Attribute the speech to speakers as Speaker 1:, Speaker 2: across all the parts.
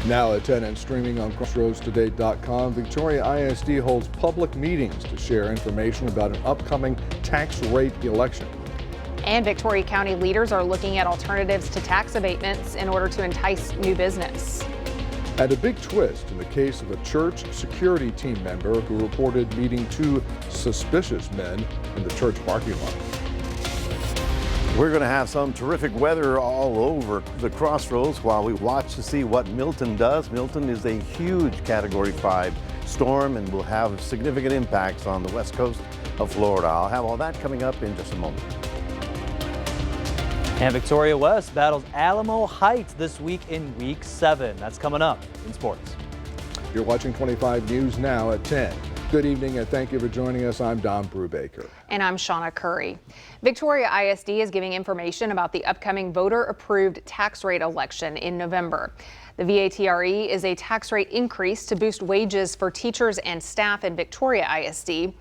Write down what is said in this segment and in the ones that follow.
Speaker 1: Now at 10 and streaming on crossroadstoday.com, Victoria ISD holds public meetings to share information about an upcoming tax rate election.
Speaker 2: And Victoria County leaders are looking at alternatives to tax abatements in order to entice new business.
Speaker 1: And a big twist in the case of a church security team member who reported meeting two suspicious men in the church parking lot.
Speaker 3: We're going to have some terrific weather all over the crossroads while we watch to see what Milton does. Milton is a huge Category 5 storm and will have significant impacts on the west coast of Florida. I'll have all that coming up in just a moment.
Speaker 4: And Victoria West battles Alamo Heights this week in Week 7. That's coming up in sports.
Speaker 1: You're watching 25 News now at 10. Good evening and thank you for joining us. I'm Brubaker.
Speaker 2: And I'm Shawna Currie. Victoria ISD is giving information about the upcoming voter-approved tax rate election in November. The VATRE is a tax rate increase to boost wages for teachers and staff in Victoria ISD.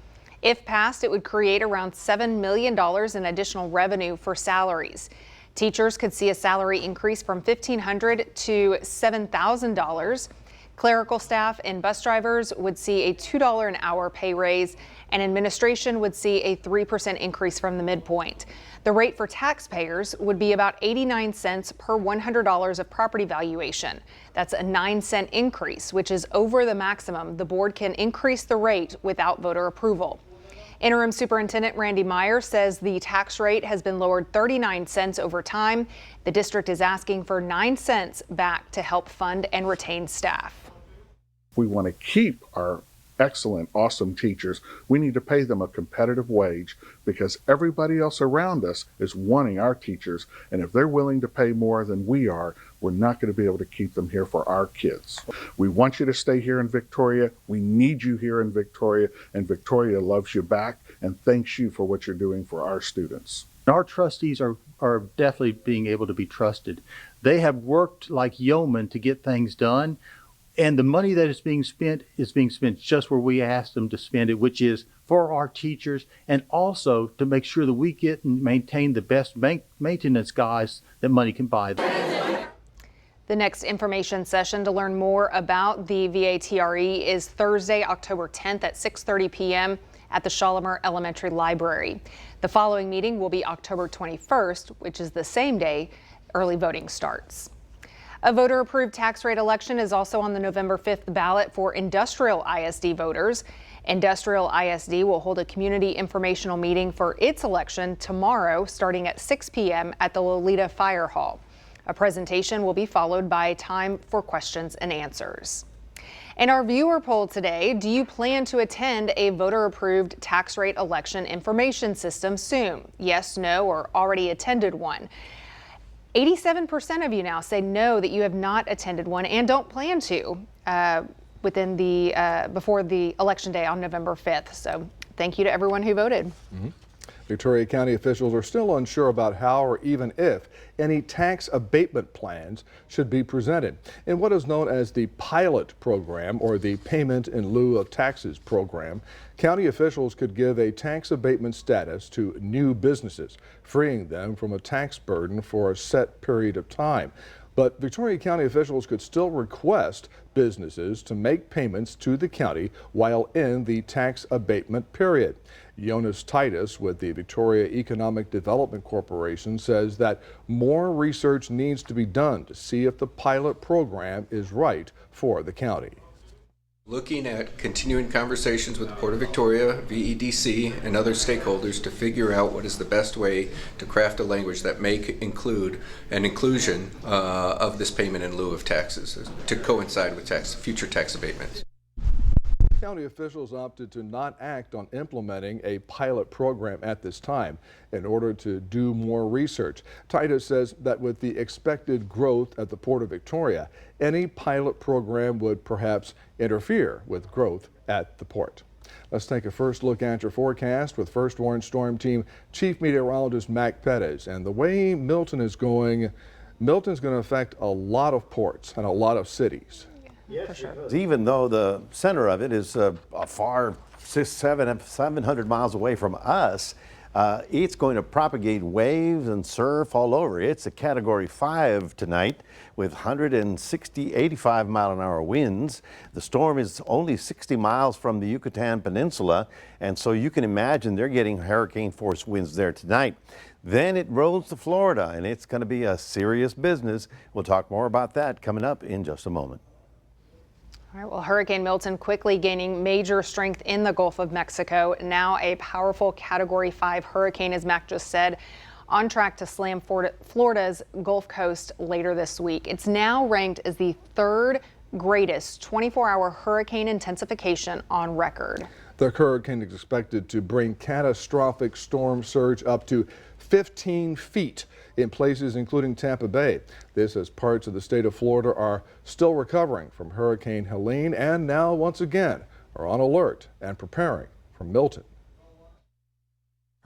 Speaker 2: If passed, it would create around $7 million in additional revenue for salaries. Teachers could see a salary increase from $1,500 to $7,000. Clerical staff and bus drivers would see a $2 an hour pay raise, and administration would see a 3% increase from the midpoint. The rate for taxpayers would be about 89 cents per $100 of property valuation. That's a 9-cent increase, which is over the maximum the board can increase the rate without voter approval. Interim Superintendent Randy Meyer says the tax rate has been lowered 39 cents over time. The district is asking for 9 cents back to help fund and retain staff.
Speaker 5: We want to keep our excellent, awesome teachers. We need to pay them a competitive wage because everybody else around us is wanting our teachers. And if they're willing to pay more than we are, we're not going to be able to keep them here for our kids. We want you to stay here in Victoria. We need you here in Victoria, and Victoria loves you back and thanks you for what you're doing for our students.
Speaker 6: Our trustees are definitely being able to be trusted. They have worked like yeomen to get things done. And the money that is being spent just where we asked them to spend it, which is for our teachers and also to make sure that we get and maintain the best maintenance guys that money can buy.
Speaker 2: The next information session to learn more about the VATRE is Thursday, October 10th at 6:30 p.m. at the Shawna Elementary Library. The following meeting will be October 21st, which is the same day early voting starts. A voter-approved tax rate election is also on the November 5th ballot for Industrial ISD voters. Industrial ISD will hold a community informational meeting for its election tomorrow starting at 6 p.m. at the Lolita Fire Hall. A presentation will be followed by time for questions and answers. In our viewer poll today, do you plan to attend a voter-approved tax rate election information system soon? Yes, no, or already attended one. 87% of you now say no, that you have not attended one and don't plan to before the election day on November 5th. So thank you to everyone who voted.
Speaker 1: Victoria County officials are still unsure about how or even if any tax abatement plans should be presented. In what is known as the pilot program or the payment in lieu of taxes program, county officials could give a tax abatement status to new businesses, freeing them from a tax burden for a set period of time. But Victoria County officials could still request businesses to make payments to the county while in the tax abatement period. Jonas Titus with the Victoria Economic Development Corporation says that more research needs to be done to see if the pilot program is right for the county.
Speaker 7: Looking at continuing conversations with the Port of Victoria, VEDC, and other stakeholders to figure out what is the best way to craft a language that may include an inclusion of this payment in lieu of taxes to coincide with future tax abatements.
Speaker 1: County officials opted to not act on implementing a pilot program at this time in order to do more research. Titus says that with the expected growth at the Port of Victoria, any pilot program would perhaps interfere with growth at the port. Let's take a first look at your forecast with First Warn Storm Team Chief Meteorologist Mac Pettis. And the way Milton is going, Milton's going to affect a lot of ports and a lot of cities.
Speaker 3: Yes, sure. Even though the center of it is a far 700 miles away from us, It's going to propagate waves and surf all over. It's a Category 5 tonight with 85 mile an hour winds. The storm is only 60 miles from the Yucatan Peninsula, and so you can imagine they're getting hurricane force winds there tonight. Then it rolls to Florida, and it's going to be a serious business. We'll talk more about that coming up in just a moment.
Speaker 2: All right, well, Hurricane Milton quickly gaining major strength in the Gulf of Mexico. Now a powerful Category 5 hurricane, as Mac just said, on track to slam Florida's Gulf Coast later this week. It's now ranked as the third greatest 24-hour hurricane intensification on record.
Speaker 1: The hurricane is expected to bring catastrophic storm surge up to 15 feet in places including Tampa Bay. This as parts of the state of Florida are still recovering from Hurricane Helene and now once again are on alert and preparing for Milton.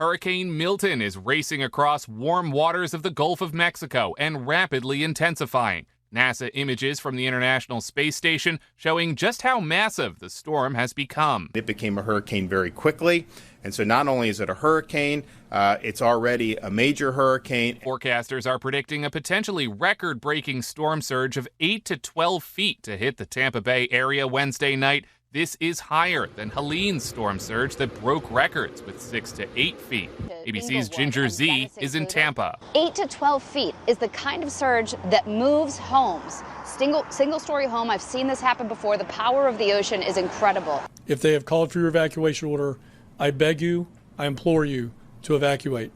Speaker 8: Hurricane Milton is racing across warm waters of the Gulf of Mexico and rapidly intensifying. NASA images from the International Space Station showing just how massive the storm has become.
Speaker 9: It became a hurricane very quickly, and so not only is it a hurricane, it's already a major hurricane.
Speaker 8: Forecasters are predicting a potentially record-breaking storm surge of 8 to 12 feet to hit the Tampa Bay area Wednesday night. This is higher than Helene's storm surge that broke records with 6 to 8 feet. ABC's Ginger Z is in Tampa.
Speaker 10: 8 to 12 feet is the kind of surge that moves homes. Single-story home, I've seen this happen before. The power of the ocean is incredible.
Speaker 11: If they have called for your evacuation order, I beg you, I implore you to evacuate.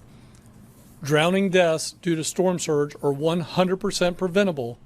Speaker 11: Drowning deaths due to storm surge are 100% preventable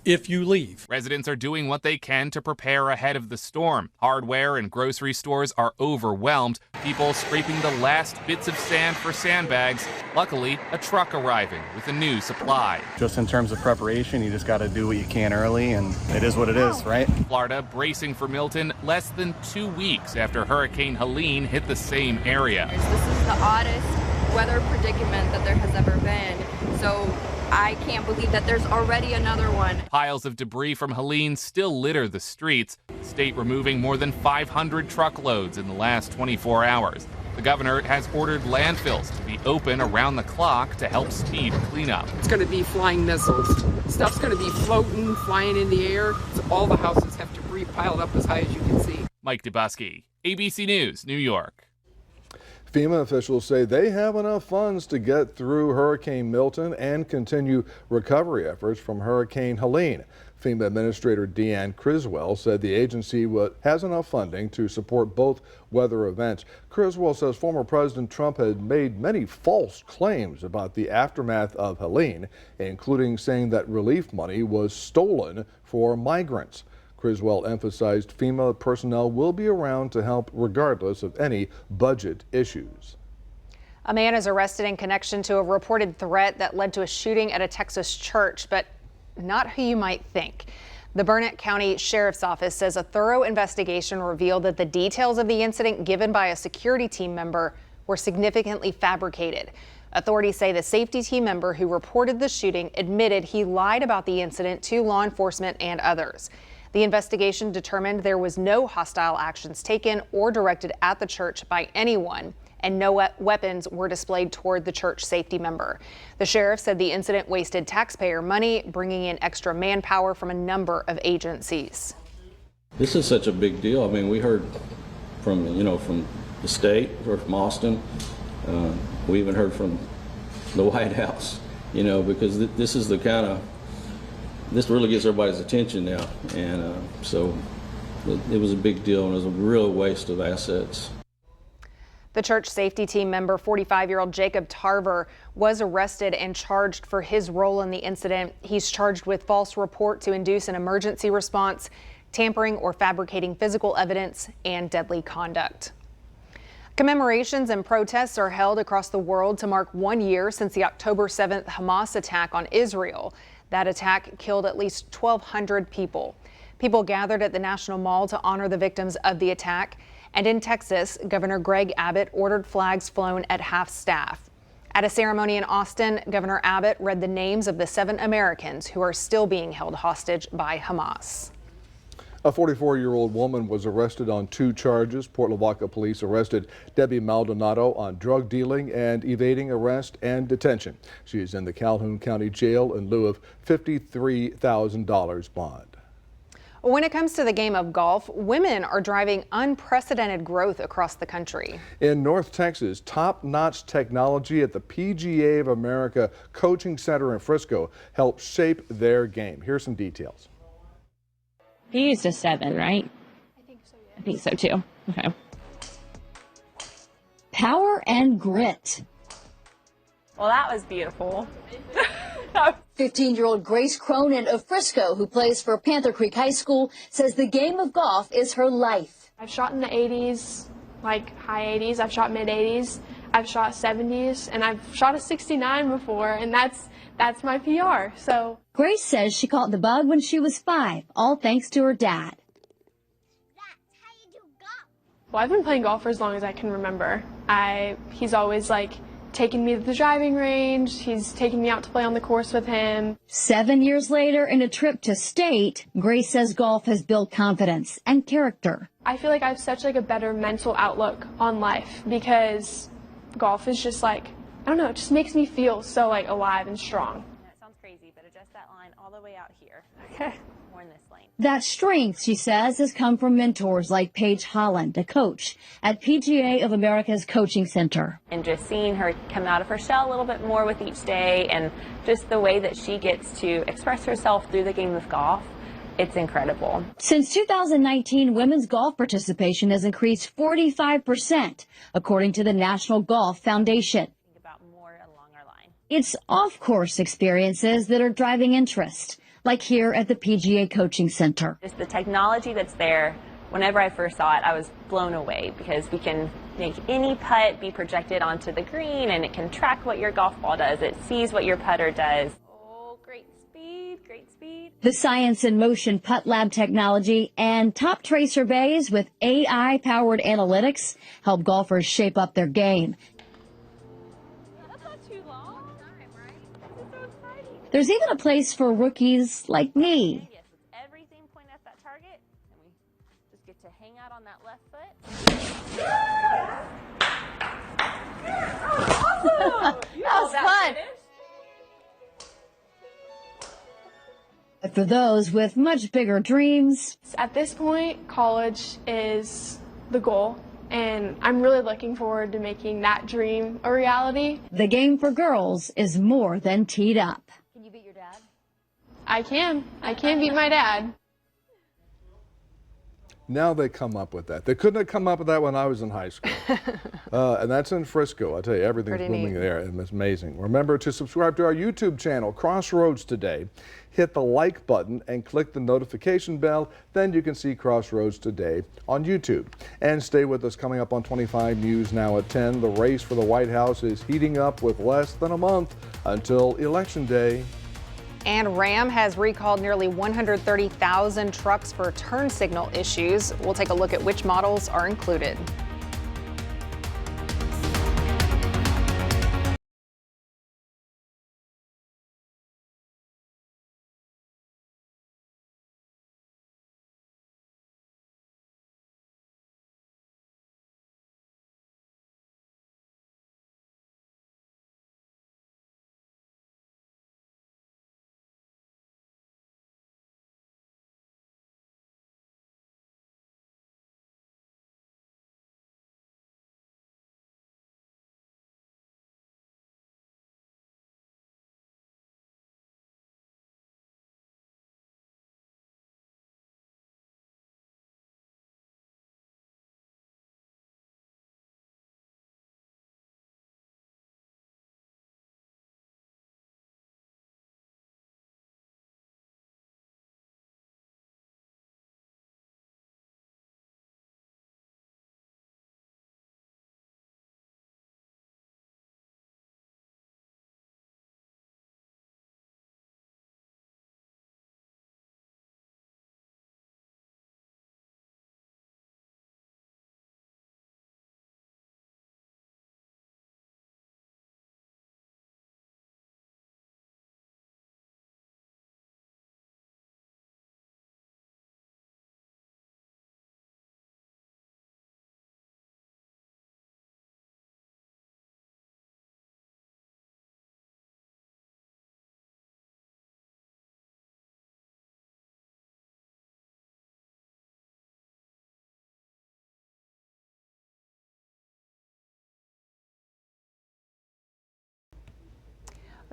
Speaker 11: if you leave.
Speaker 8: Residents are doing what they can to prepare ahead of the storm. Hardware and grocery stores are overwhelmed. People scraping the last bits of sand for sandbags. Luckily, a truck arriving with a new supply.
Speaker 12: Just in terms of preparation, you just got to do what you can early, and it is what it is, right?
Speaker 8: Florida bracing for Milton less than 2 weeks after Hurricane Helene hit the same area.
Speaker 13: This is the oddest weather predicament that there has ever been. So I can't believe that there's already another one.
Speaker 8: Piles of debris from Helene still litter the streets. The state removing more than 500 truckloads in the last 24 hours. The governor has ordered landfills to be open around the clock to help speed cleanup.
Speaker 14: It's going to be flying missiles. Stuff's going to be floating, flying in the air. So all the houses have debris piled up as high as you can see.
Speaker 8: Mike DeBusky, ABC News, New York.
Speaker 1: FEMA officials say they have enough funds to get through Hurricane Milton and continue recovery efforts from Hurricane Helene. FEMA Administrator Deanne Criswell said the agency has enough funding to support both weather events. Criswell says former President Trump had made many false claims about the aftermath of Helene, including saying that relief money was stolen for migrants. Criswell emphasized FEMA personnel will be around to help regardless of any budget issues.
Speaker 2: A man is arrested in connection to a reported threat that led to a shooting at a Texas church, but not who you might think. The Burnett County Sheriff's Office says a thorough investigation revealed that the details of the incident given by a security team member were significantly fabricated. Authorities say the safety team member who reported the shooting admitted he lied about the incident to law enforcement and others. The investigation determined there was no hostile actions taken or directed at the church by anyone, and no weapons were displayed toward the church safety member. The sheriff said the incident wasted taxpayer money, bringing in extra manpower from a number of agencies.
Speaker 15: This is such a big deal. I mean, we heard from the state, or from Austin. We even heard from the White House, because this is the kind of, this really gets everybody's attention now, and so it was a big deal, and it was a real waste of assets.
Speaker 2: The church safety team member, 45-year-old Jacob Tarver, was arrested and charged for his role in the incident. He's charged with false report to induce an emergency response, tampering or fabricating physical evidence, and deadly conduct. Commemorations and protests are held across the world to mark 1 year since the October 7th Hamas attack on Israel. That attack killed at least 1,200 people. People gathered at the National Mall to honor the victims of the attack. And in Texas, Governor Greg Abbott ordered flags flown at half staff. At a ceremony in Austin, Governor Abbott read the names of the 7 Americans who are still being held hostage by Hamas.
Speaker 1: A 44-year-old woman was arrested on 2 charges. Port Lavaca police arrested Debbie Maldonado on drug dealing and evading arrest and detention. She is in the Calhoun County Jail in lieu of $53,000 bond.
Speaker 2: When it comes to the game of golf, women are driving unprecedented growth across the country.
Speaker 1: In North Texas, top-notch technology at the PGA of America Coaching Center in Frisco helped shape their game. Here's some details.
Speaker 16: He used a 7, right? I think so, yeah. I think so too. Okay.
Speaker 17: Power and grit.
Speaker 16: Well, that was beautiful.
Speaker 17: 15-year-old Grace Cronin of Frisco, who plays for Panther Creek High School, says the game of golf is her life.
Speaker 18: I've shot in the 80s, like high 80s. I've shot mid 80s. I've shot 70s, and I've shot a 69 before, and that's my PR. So
Speaker 17: Grace says she caught the bug when she was 5, all thanks to her dad.
Speaker 18: Well, I've been playing golf for as long as I can remember. He's always taking me to the driving range. He's taking me out to play on the course with him.
Speaker 17: 7 years later, in a trip to state, Grace says golf has built confidence and character.
Speaker 18: I feel like I have such a better mental outlook on life because golf is just I don't know, it just makes me feel so alive and strong.
Speaker 16: That sounds crazy, but adjust that line all the way out here.
Speaker 18: Okay.
Speaker 16: More in this lane.
Speaker 17: That strength, she says, has come from mentors like Paige Holland, a coach at PGA of America's Coaching Center.
Speaker 16: And just seeing her come out of her shell a little bit more with each day, and just the way that she gets to express herself through the game of golf, it's incredible.
Speaker 17: Since 2019, women's golf participation has increased 45%, according to the National Golf Foundation.
Speaker 16: Think about more along our line.
Speaker 17: It's off-course experiences that are driving interest, like here at the PGA Coaching Center.
Speaker 16: Just the technology that's there, whenever I first saw it, I was blown away because we can make any putt be projected onto the green, and it can track what your golf ball does. It sees what your putter does. Oh, great speed, great speed.
Speaker 17: The Science in Motion Putt Lab technology and top tracer bays with AI-powered analytics help golfers shape up their game.
Speaker 16: That's not too long. Time, right? This is so exciting.
Speaker 17: There's even a place for rookies like me.
Speaker 16: Yes, it's everything pointed at that target, and we just get to hang out on that left foot.
Speaker 17: That was fun. But for those with much bigger dreams,
Speaker 18: At this point, college is the goal, and I'm really looking forward to making that dream a reality.
Speaker 17: the game for girls is more than teed up.
Speaker 10: Can you beat your dad?
Speaker 18: I can beat my dad.
Speaker 1: Now they come up with that. They couldn't have come up with that when I was in high school. And that's in Frisco. I tell you, everything's
Speaker 2: Pretty
Speaker 1: booming
Speaker 2: neat.
Speaker 1: there, and it's amazing. Remember to subscribe to our YouTube channel, Crossroads Today. Hit the like button and click the notification bell. Then you can see Crossroads Today on YouTube. And stay with us. Coming up on 25 News now at 10. The race for the White House is heating up with less than a month until Election Day.
Speaker 2: And Ram has recalled nearly 130,000 trucks for turn signal issues. We'll take a look at which models are included.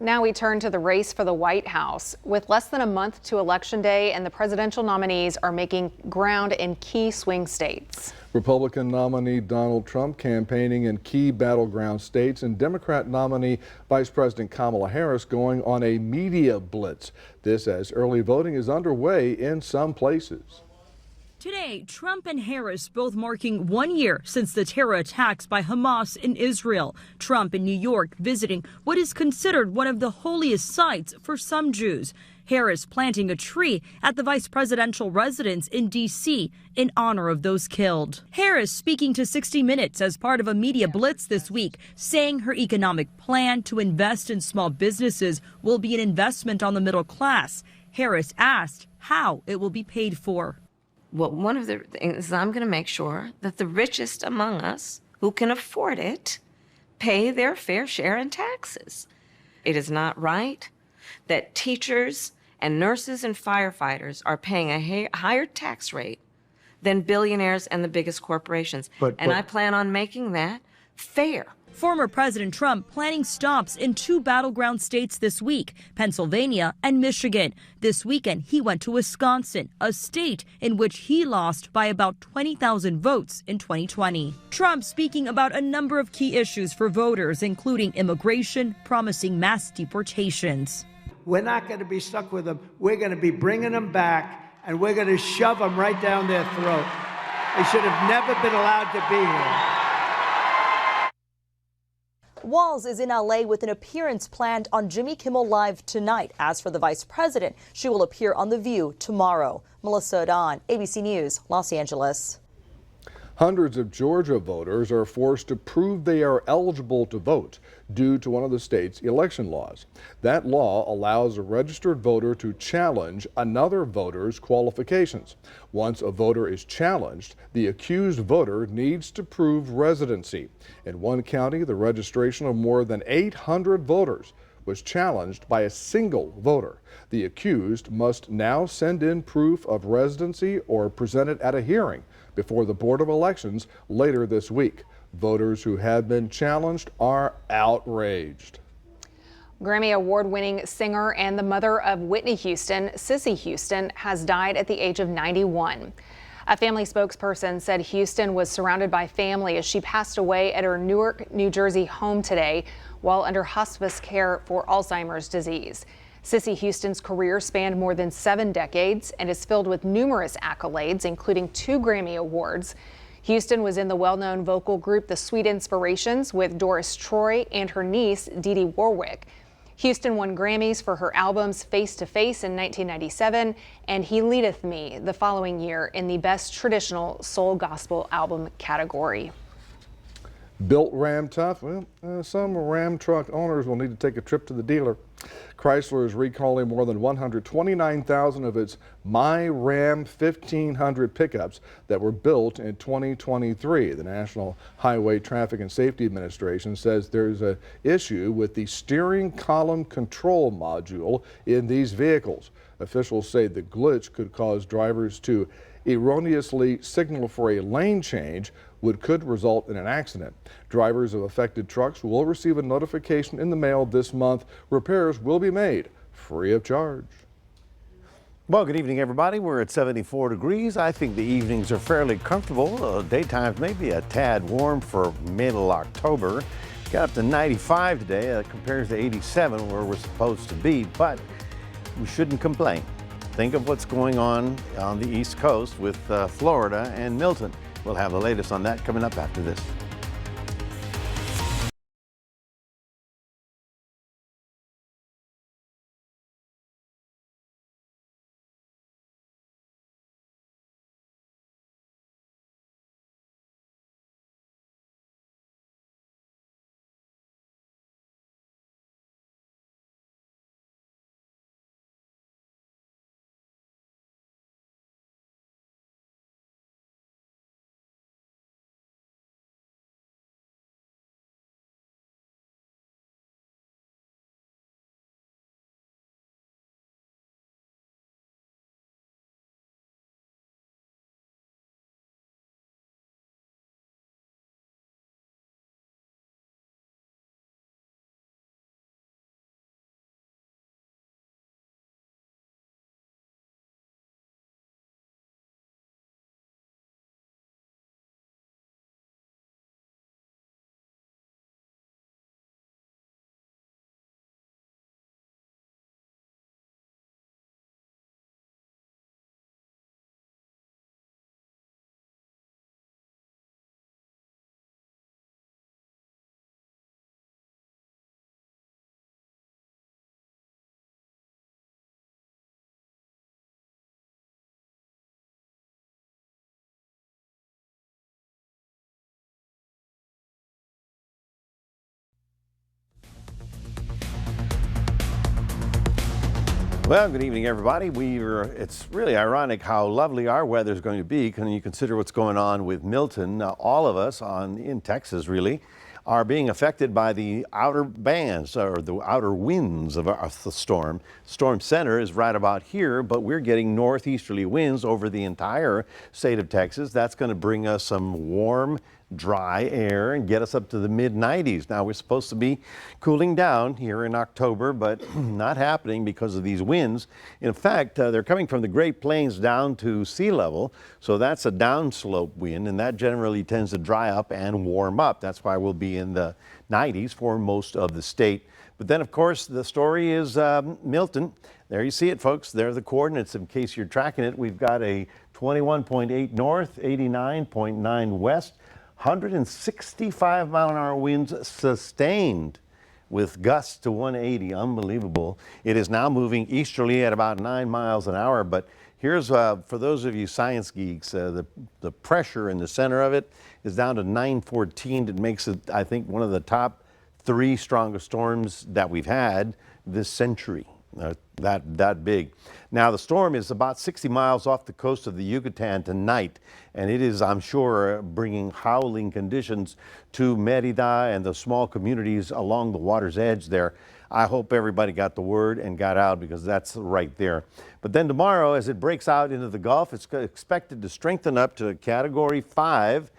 Speaker 2: Now we turn to the race for the White House. With less than a month to Election Day, and the presidential nominees are making ground in key swing states.
Speaker 1: Republican nominee Donald Trump campaigning in key battleground states, and Democrat nominee Vice President Kamala Harris going on a media blitz. This as early voting is underway in some places.
Speaker 19: Today, Trump and Harris both marking 1 year since the terror attacks by Hamas in Israel. Trump in New York visiting what is considered one of the holiest sites for some Jews. Harris planting a tree at the vice presidential residence in D.C. in honor of those killed. Harris speaking to 60 Minutes as part of a media blitz this week, saying her economic plan to invest in small businesses will be an investment on the middle class. Harris asked how it will be paid for.
Speaker 20: Well, one of the things is I'm going to make sure that the richest among us who can afford it pay their fair share in taxes. It is not right that teachers and nurses and firefighters are paying a higher tax rate than billionaires and the biggest corporations. And I plan on making that fair.
Speaker 19: Former President Trump planning stops in 2 battleground states this week, Pennsylvania and Michigan. This weekend, he went to Wisconsin, a state in which he lost by about 20,000 votes in 2020. Trump speaking about a number of key issues for voters, including immigration, promising mass deportations.
Speaker 21: We're not going to be stuck with them. We're going to be bringing them back, and we're going to shove them right down their throat. They should have never been allowed to be here.
Speaker 22: Walz is in LA with an appearance planned on Jimmy Kimmel Live tonight. As for the vice president, she will appear on The View tomorrow. Melissa Adon, ABC News, Los Angeles.
Speaker 1: Hundreds of Georgia voters are forced to prove they are eligible to vote due to one of the state's election laws. That law allows a registered voter to challenge another voter's qualifications. Once a voter is challenged, the accused voter needs to prove residency. In one county, the registration of more than 800 voters was challenged by a single voter. The accused must now send in proof of residency or present it at a hearing before the Board of Elections later this week. Voters who have been challenged are outraged.
Speaker 2: Grammy Award-winning singer and the mother of Whitney Houston, Cissy Houston, has died at the age of 91. A family spokesperson said Houston was surrounded by family as she passed away at her Newark, New Jersey home today while under hospice care for Alzheimer's disease. Cissy Houston's career spanned more than 7 decades and is filled with numerous accolades, including 2 Grammy Awards. Houston was in the well-known vocal group The Sweet Inspirations with Doris Troy and her niece, Dee Dee Warwick. Houston won Grammys for her albums Face to Face in 1997 and He Leadeth Me the following year in the Best Traditional Soul Gospel Album category.
Speaker 1: Built Ram tough? Well, some Ram truck owners will need to take a trip to the dealer. Chrysler is recalling more than 129,000 of its My Ram 1500 pickups that were built in 2023. The National Highway Traffic and Safety Administration says there's an issue with the steering column control module in these vehicles. Officials say the glitch could cause drivers to erroneously signal for a lane change, which could result in an accident. Drivers of affected trucks will receive a notification in the mail this month. Repairs will be made free of charge.
Speaker 3: Well, good evening, everybody. We're at 74 degrees. I think the evenings are fairly comfortable. Daytimes may be a tad warm for middle October. Got up to 95 today. That compares to 87 where we're supposed to be, but we shouldn't complain. Think of what's going on the East Coast with Florida and Milton. We'll have the latest on that coming up after this. Well, good evening, everybody. It's really ironic how lovely our weather is going to be when you consider what's going on with Milton. All of us in Texas, really, are being affected by the outer bands or the outer winds of the storm. Storm center is right about here, but we're getting northeasterly winds over the entire state of Texas. That's going to bring us some warm, dry air and get us up to the mid-90s. Now, we're supposed to be cooling down here in October, but not happening because of these winds. In fact, they're coming from the Great Plains down to sea level, so that's a downslope wind, and that generally tends to dry up and warm up. That's why we'll be in the 90s for most of the state. But then, of course, the story is Milton. There you see it, folks. There are the coordinates in case you're tracking it. We've got a 21.8 north, 89.9 west, 165-mile-an-hour winds sustained with gusts to 180. Unbelievable. It is now moving easterly at about 9 miles an hour. But here's, for those of you science geeks, the pressure in the center of it is down to 914. It makes it, I think, one of the top 3 strongest storms that we've had this century. That big. Now, the storm is about 60 miles off the coast of the Yucatan tonight, and it is, I'm sure, bringing howling conditions to Merida and the small communities along the water's edge there. I hope everybody got the word and got out, because that's right there. But then tomorrow, as it breaks out into the Gulf, it's expected to strengthen up to Category 5.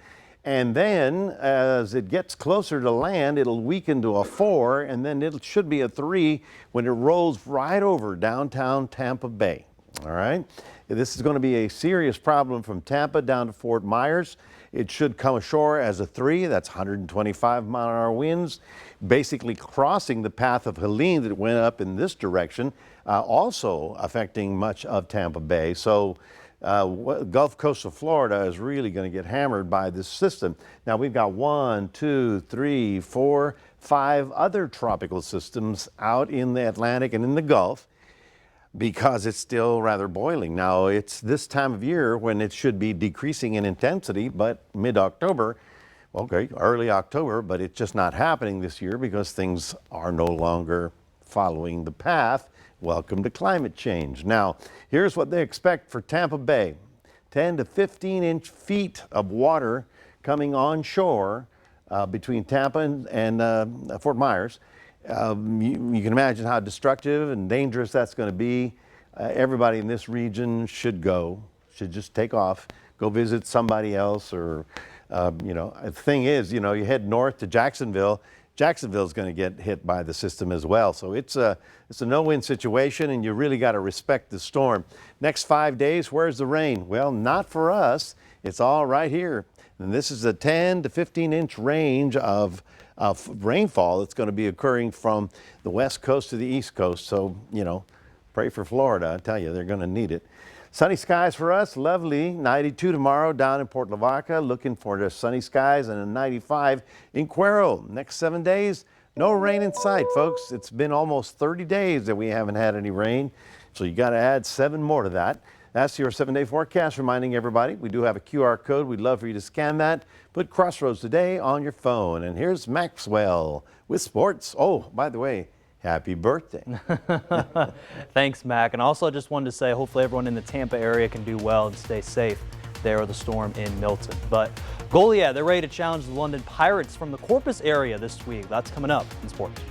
Speaker 3: And then as it gets closer to land, it'll weaken to a 4, and then it should be a 3 when it rolls right over downtown Tampa Bay. All right. This is going to be a serious problem from Tampa down to Fort Myers. It should come ashore as a 3. That's 125-mile-an-hour winds, basically crossing the path of Helene that went up in this direction, also affecting much of Tampa Bay. So Gulf Coast of Florida is really going to get hammered by this system. Now, we've got 1, 2, 3, 4, 5 other tropical systems out in the Atlantic and in the Gulf, because it's still rather boiling. Now, it's this time of year when it should be decreasing in intensity, but mid-October, okay, early October, but it's just not happening this year because things are no longer following the path. Welcome to climate change. Now, here's what they expect for Tampa Bay. 10 to 15 feet of water coming onshore between Tampa and Fort Myers. You can imagine how destructive and dangerous that's going to be. Everybody in this region should just take off, go visit somebody else, or, the thing is, you head north to Jacksonville. Jacksonville's going to get hit by the system as well. So it's a no-win situation, and you really got to respect the storm. Next 5 days, where's the rain? Well, not for us. It's all right here. And this is a 10 to 15-inch range of rainfall that's going to be occurring from the west coast to the east coast. So, pray for Florida. I tell you, they're going to need it. Sunny skies for us, lovely. 92 tomorrow down in Port Lavaca. Looking for the sunny skies, and a 95 in Cuero. Next 7 days, no rain in sight, folks. It's been almost 30 days that we haven't had any rain, so you got to add 7 more to that. That's your 7-day forecast, reminding everybody we do have a QR code. We'd love for you to scan that. Put Crossroads Today on your phone. And here's Maxwell with sports. Oh, by the way, happy birthday.
Speaker 4: Thanks, Mac. And also, I just wanted to say, hopefully everyone in the Tampa area can do well and stay safe there with the storm in Milton. But Goliad, they're ready to challenge the London Pirates from the Corpus area this week. That's coming up in sports.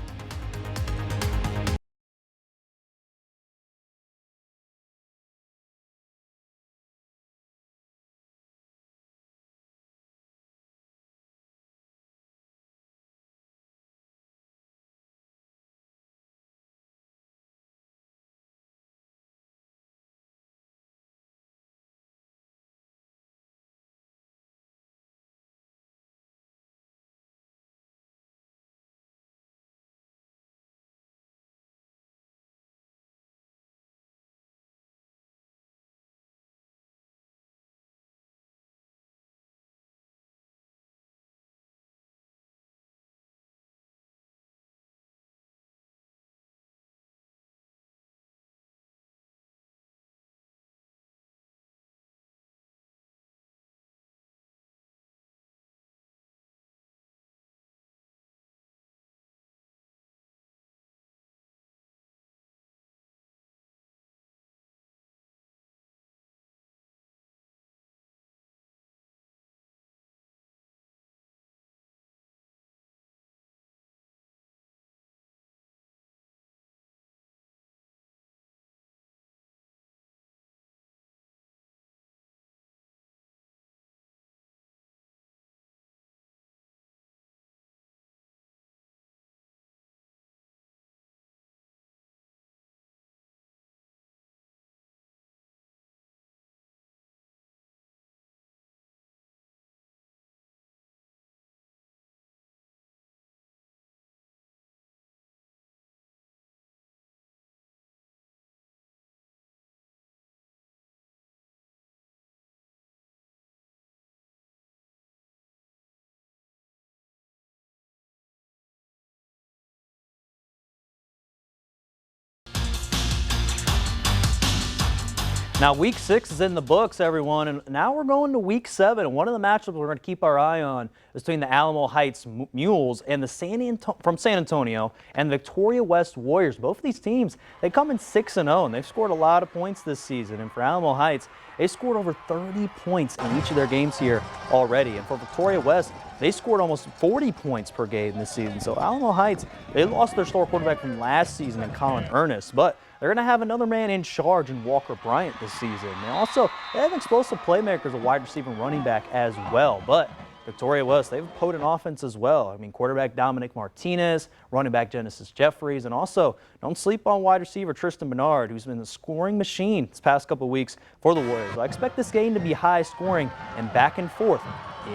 Speaker 4: Now, week 6 is in the books, everyone, and now we're going to week 7. One of the matchups we're going to keep our eye on is between the Alamo Heights Mules and the from San Antonio and the Victoria West Warriors. Both of these teams, they come in 6-0, and they've scored a lot of points this season. And for Alamo Heights, they scored over 30 points in each of their games here already. And for Victoria West, they scored almost 40 points per game this season. So Alamo Heights, they lost their star quarterback from last season in Colin Ernest, but they're going to have another man in charge in Walker Bryant this season. They have explosive playmakers, a wide receiver and running back as well. But Victoria West, they have a potent offense as well. I mean, quarterback Dominic Martinez, running back Genesis Jeffries, and also don't sleep on wide receiver Tristan Bernard, who's been the scoring machine this past couple of weeks for the Warriors. I expect this game to be high scoring and back and forth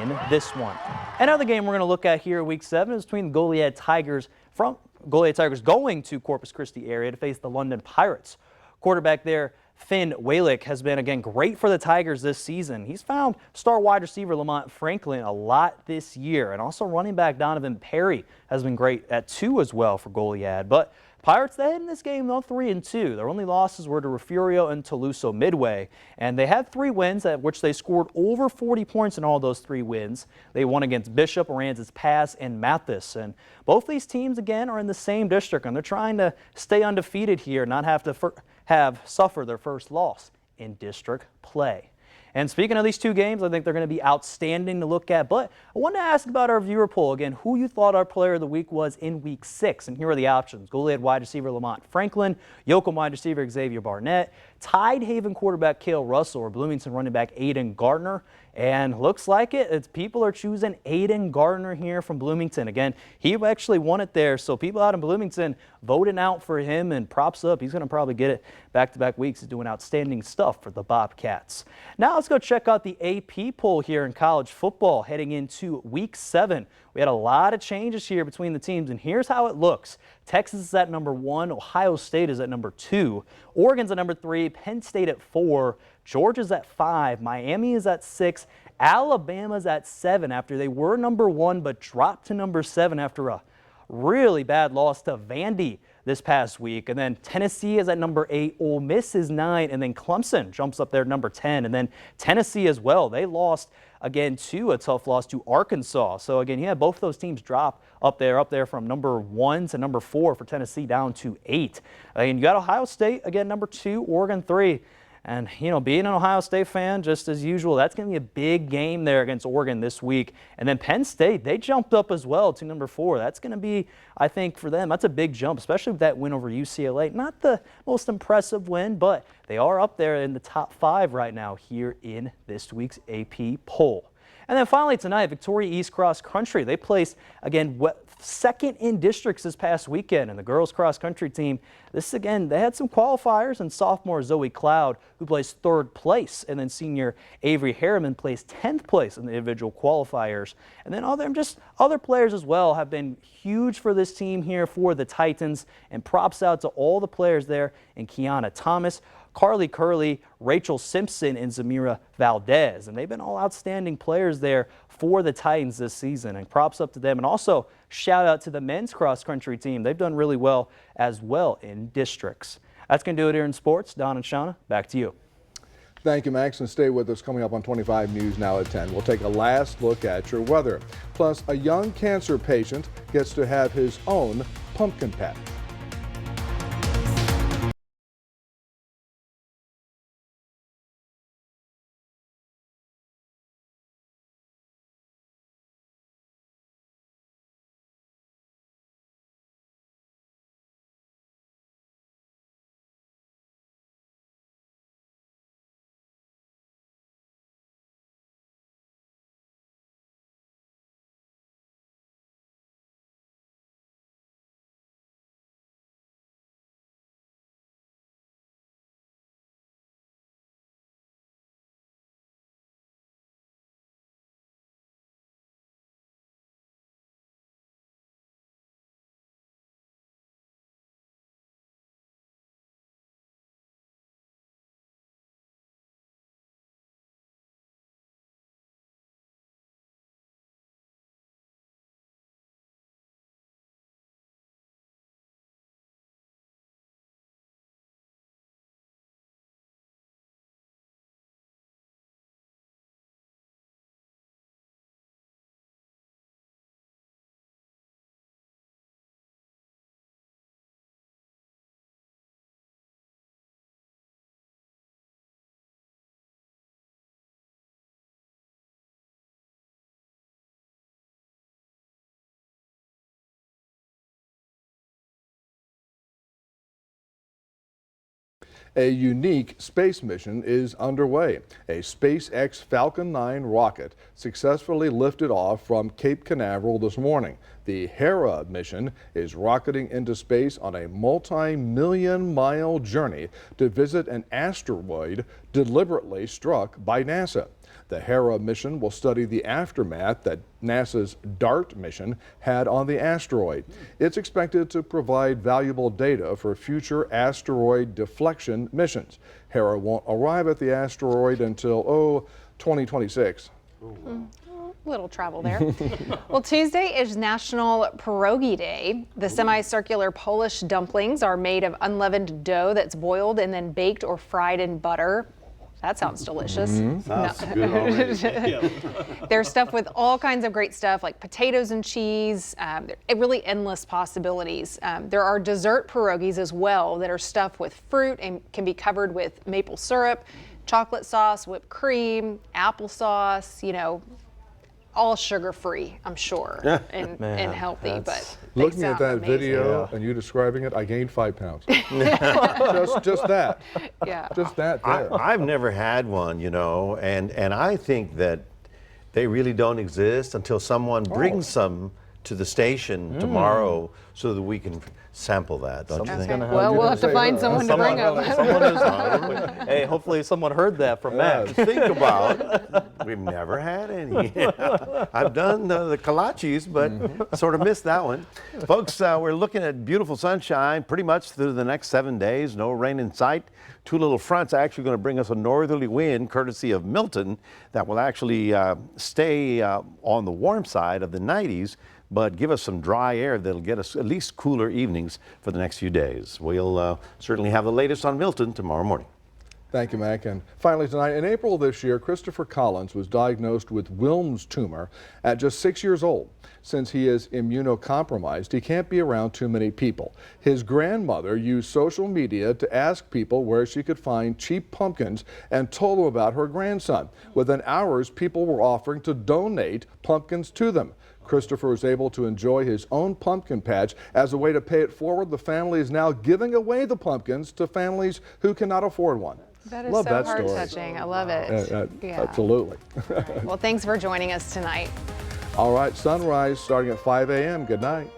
Speaker 4: in this one. Another game we're going to look at here in week 7 is between the Goliad Tigers going to Corpus Christi area to face the London Pirates. Quarterback there, Finn Walick, has been, again, great for the Tigers this season. He's found star wide receiver Lamont Franklin a lot this year, and also running back Donovan Perry has been great at 2 as well for Goliad. But Pirates, they had in this game 3-2. Their only losses were to Refugio and Toloso Midway, and they had 3 wins at which they scored over 40 points in all those 3 wins. They won against Bishop, Aransas Pass, and Mathis, and both these teams, again, are in the same district, and they're trying to stay undefeated here, not have to suffer their first loss in district play. And speaking of these 2 games, I think they're going to be outstanding to look at. But I wanted to ask about our viewer poll again, who you thought our player of the week was in week 6. And here are the options. Goliad wide receiver Lamont Franklin, Yoakum wide receiver Xavier Barnett, Tidehaven quarterback Cale Russell, or Bloomington running back Aiden Gardner. And looks like people are choosing Aiden Gardner here from Bloomington. Again, he actually won it there, so people out in Bloomington voting out for him, and props up. He's going to probably get it back-to-back weeks. He's doing outstanding stuff for the Bobcats. Now let's go check out the AP poll here in college football heading into week 7. We had a lot of changes here between the teams, and here's how it looks. Texas is at number 1, Ohio State is at number 2, Oregon's at number 3, Penn State at 4, Georgia's at 5, Miami is at 6, Alabama's at 7 after they were number 1 but dropped to number 7 after a really bad loss to Vandy this past week. And then Tennessee is at number 8, Ole Miss is 9, and then Clemson jumps up there number 10, and then Tennessee as well. They lost again to a tough loss to Arkansas. So again, you have both those teams drop up there from number 1 to number 4 for Tennessee down to 8. And you got Ohio State again number 2, Oregon 3. And, being an Ohio State fan, just as usual, that's going to be a big game there against Oregon this week. And then Penn State, they jumped up as well to number 4. That's going to be, I think, for them, that's a big jump, especially with that win over UCLA. Not the most impressive win, but they are up there in the top 5 right now here in this week's AP poll. And then finally tonight, Victoria East Cross Country, they placed, again, second in districts this past weekend. And the girls cross country team, they had some qualifiers, and sophomore Zoe Cloud, who placed 3rd place, and then senior Avery Harriman placed 10th place in the individual qualifiers. And then other players as well have been huge for this team here for the Titans. And props out to all the players there, and Kiana Thomas, Carly Curley, Rachel Simpson, and Zamira Valdez. And they've been all outstanding players there for the Titans this season, and props up to them. And also shout out to the men's cross country team. They've done really well as well in districts. That's going to do it here in sports. Don and Shawna, back to you.
Speaker 1: Thank you, Max, and stay with us. Coming up on 25 News now at 10. We'll take a last look at your weather. Plus, a young cancer patient gets to have his own pumpkin patch. A unique space mission is underway. A SpaceX Falcon 9 rocket successfully lifted off from Cape Canaveral this morning. The Hera mission is rocketing into space on a multi-million-mile journey to visit an asteroid deliberately struck by NASA. The Hera mission will study the aftermath that NASA's DART mission had on the asteroid. It's expected to provide valuable data for future asteroid deflection missions. Hera won't arrive at the asteroid until, 2026.
Speaker 2: Little travel there. Well, Tuesday is National Pierogi Day. The semicircular Polish dumplings are made of unleavened dough that's boiled and then baked or fried in butter. That sounds delicious.
Speaker 3: Sounds good already.
Speaker 2: They're stuffed with all kinds of great stuff like potatoes and cheese, really endless possibilities. There are dessert pierogies as well that are stuffed with fruit and can be covered with maple syrup, chocolate sauce, whipped cream, applesauce, all sugar-free, I'm sure, and healthy, but they
Speaker 1: looking at
Speaker 2: sound
Speaker 1: that
Speaker 2: amazing.
Speaker 1: video and you describing it, I gained 5 pounds. just that.
Speaker 2: Yeah.
Speaker 1: Just that there.
Speaker 3: I've never had one, and I think that they really don't exist until someone brings some to the station tomorrow so that we can sample that, don't you think?
Speaker 2: Well, we'll have to find someone to bring them.
Speaker 4: Hey, hopefully someone heard that from Matt.
Speaker 3: Think about, we've never had any. I've done the kolaches, but sort of missed that one. Folks, we're looking at beautiful sunshine pretty much through the next 7 days. No rain in sight. 2 little fronts are actually going to bring us a northerly wind courtesy of Milton that will actually stay on the warm side of the 90s, but give us some dry air that'll get us at least cooler evenings for the next few days. We'll certainly have the latest on Milton tomorrow morning.
Speaker 1: Thank you, Mac. And finally tonight, in April of this year, Christopher Collins was diagnosed with Wilms tumor at just 6 years old. Since he is immunocompromised, he can't be around too many people. His grandmother used social media to ask people where she could find cheap pumpkins and told them about her grandson. Within hours, people were offering to donate pumpkins to them. Christopher was able to enjoy his own pumpkin patch. As a way to pay it forward, the family is now giving away the pumpkins to families who cannot afford one.
Speaker 2: That is
Speaker 1: love
Speaker 2: so
Speaker 1: that
Speaker 2: heart-touching. I love it. Yeah.
Speaker 1: Absolutely.
Speaker 2: Well, thanks for joining us tonight.
Speaker 1: All right, sunrise starting at 5 a.m. Good night.